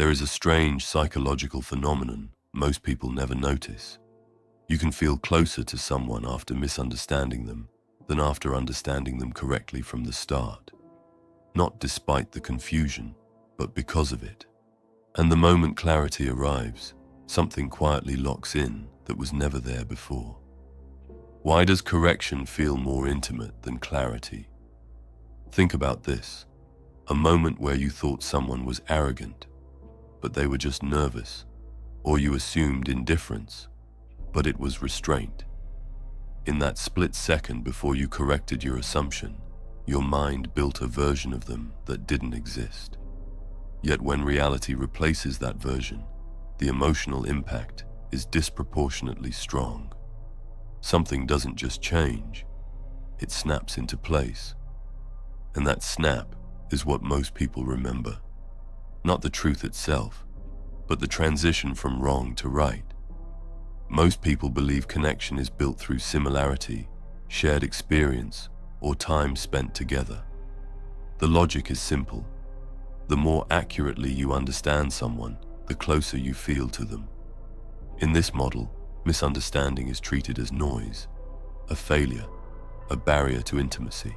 There is a strange psychological phenomenon most people never notice. You can feel closer to someone after misunderstanding them than after understanding them correctly from the start. Not despite the confusion, but because of it. And the moment clarity arrives, something quietly locks in that was never there before. Why does correction feel more intimate than clarity? Think about this. A moment where you thought someone was arrogant, but they were just nervous, or you assumed indifference, but it was restraint. In that split second before you corrected your assumption, your mind built a version of them that didn't exist. Yet when reality replaces that version, the emotional impact is disproportionately strong. Something doesn't just change, it snaps into place. And that snap is what most people remember. Not the truth itself, but the transition from wrong to right. Most people believe connection is built through similarity, shared experience, or time spent together. The logic is simple. The more accurately you understand someone, the closer you feel to them. In this model, misunderstanding is treated as noise, a failure, a barrier to intimacy.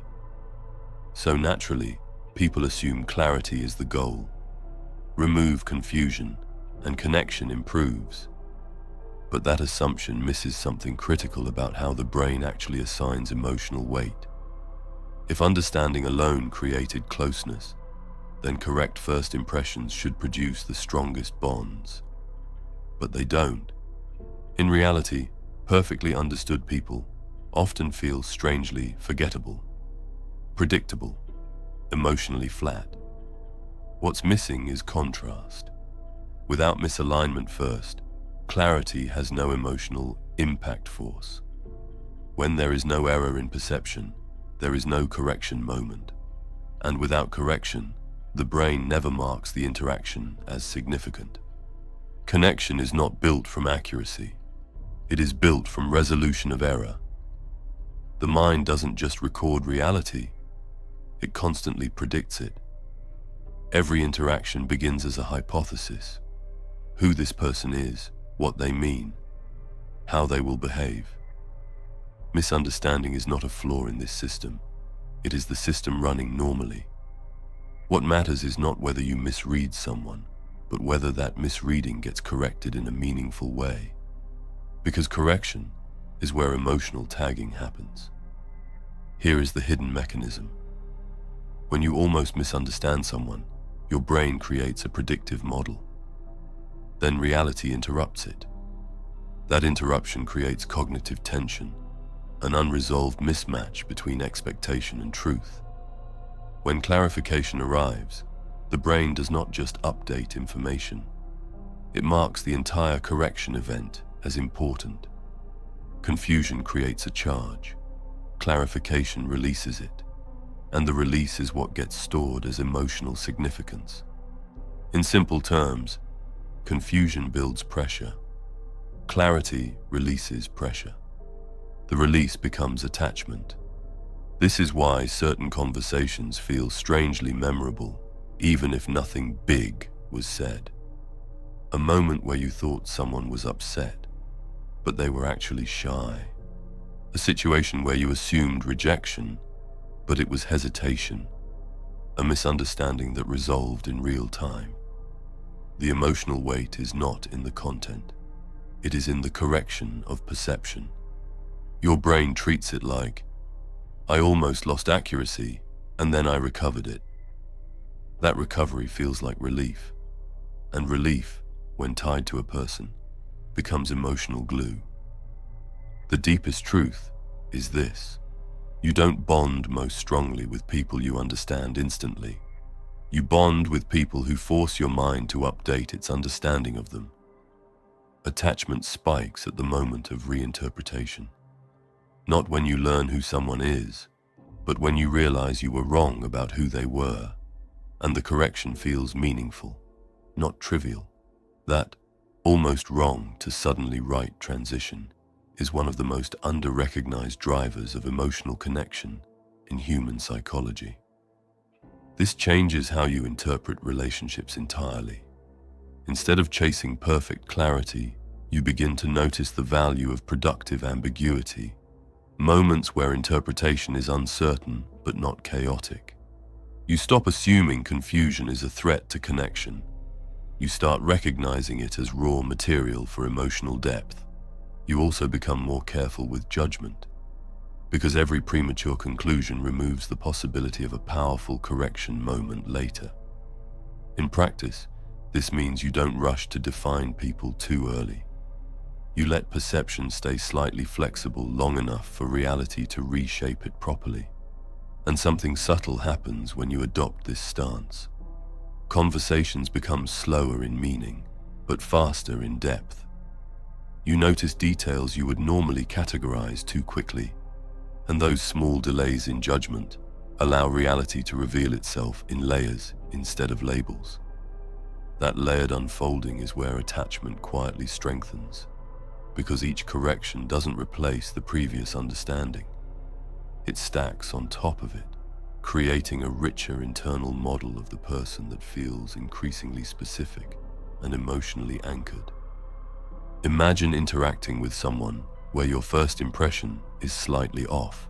So naturally, people assume clarity is the goal. Remove confusion, and connection improves. But that assumption misses something critical about how the brain actually assigns emotional weight. If understanding alone created closeness, then correct first impressions should produce the strongest bonds. But they don't. In reality, perfectly understood people often feel strangely forgettable, predictable, emotionally flat. What's missing is contrast. Without misalignment first, clarity has no emotional impact force. When there is no error in perception, there is no correction moment. And without correction, the brain never marks the interaction as significant. Connection is not built from accuracy. It is built from resolution of error. The mind doesn't just record reality, it constantly predicts it. Every interaction begins as a hypothesis. Who this person is, what they mean, how they will behave. Misunderstanding is not a flaw in this system. It is the system running normally. What matters is not whether you misread someone, but whether that misreading gets corrected in a meaningful way. Because correction is where emotional tagging happens. Here is the hidden mechanism. When you almost misunderstand someone, your brain creates a predictive model. Then reality interrupts it. That interruption creates cognitive tension, an unresolved mismatch between expectation and truth. When clarification arrives, the brain does not just update information. It marks the entire correction event as important. Confusion creates a charge. Clarification releases it. And the release is what gets stored as emotional significance. In simple terms, confusion builds pressure. Clarity releases pressure. The release becomes attachment. This is why certain conversations feel strangely memorable, even if nothing big was said. A moment where you thought someone was upset, but they were actually shy. A situation where you assumed rejection, but it was hesitation. A misunderstanding that resolved in real time. The emotional weight is not in the content. It is in the correction of perception. Your brain treats it like, I almost lost accuracy, and then I recovered it. That recovery feels like relief. And relief, when tied to a person, becomes emotional glue. The deepest truth is this. You don't bond most strongly with people you understand instantly. You bond with people who force your mind to update its understanding of them. Attachment spikes at the moment of reinterpretation. Not when you learn who someone is, but when you realize you were wrong about who they were, and the correction feels meaningful, not trivial. That almost wrong to suddenly right transition is one of the most under-recognized drivers of emotional connection in human psychology. This changes how you interpret relationships entirely. Instead of chasing perfect clarity, you begin to notice the value of productive ambiguity, moments where interpretation is uncertain but not chaotic. You stop assuming confusion is a threat to connection. You start recognizing it as raw material for emotional depth. You also become more careful with judgment, because every premature conclusion removes the possibility of a powerful correction moment later. In practice, this means you don't rush to define people too early. You let perception stay slightly flexible long enough for reality to reshape it properly. And something subtle happens when you adopt this stance. Conversations become slower in meaning, but faster in depth. You notice details you would normally categorize too quickly, and those small delays in judgment allow reality to reveal itself in layers instead of labels. That layered unfolding is where attachment quietly strengthens, because each correction doesn't replace the previous understanding. It stacks on top of it, creating a richer internal model of the person that feels increasingly specific and emotionally anchored. Imagine interacting with someone where your first impression is slightly off,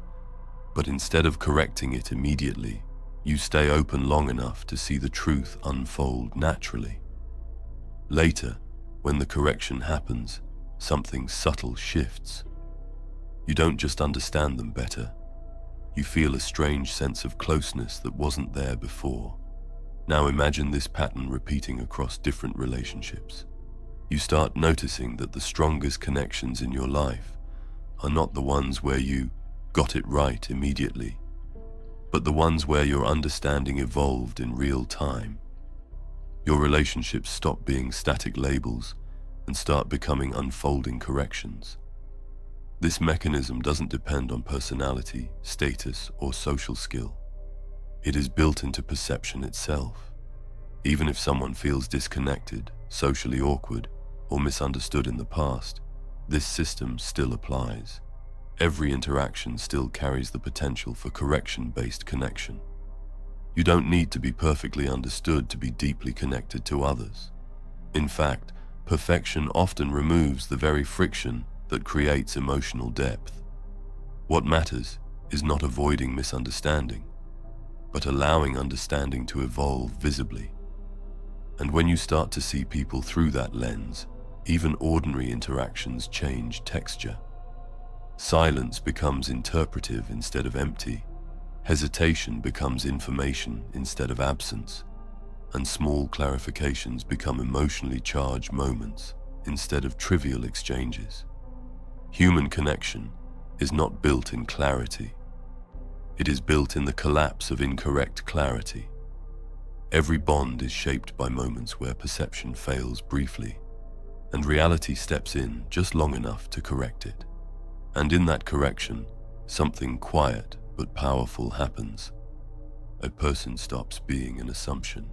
but instead of correcting it immediately, you stay open long enough to see the truth unfold naturally. Later, when the correction happens, something subtle shifts. You don't just understand them better, you feel a strange sense of closeness that wasn't there before. Now imagine this pattern repeating across different relationships. You start noticing that the strongest connections in your life are not the ones where you got it right immediately, but the ones where your understanding evolved in real time. Your relationships stop being static labels and start becoming unfolding corrections. This mechanism doesn't depend on personality, status, or social skill. It is built into perception itself. Even if someone feels disconnected, socially awkward, or misunderstood in the past, this system still applies. Every interaction still carries the potential for correction-based connection. You don't need to be perfectly understood to be deeply connected to others. In fact, perfection often removes the very friction that creates emotional depth. What matters is not avoiding misunderstanding, but allowing understanding to evolve visibly. And when you start to see people through that lens, even ordinary interactions change texture. Silence becomes interpretive instead of empty. Hesitation becomes information instead of absence. And small clarifications become emotionally charged moments instead of trivial exchanges. Human connection is not built in clarity. It is built in the collapse of incorrect clarity. Every bond is shaped by moments where perception fails briefly, and reality steps in just long enough to correct it. And in that correction, something quiet but powerful happens. A person stops being an assumption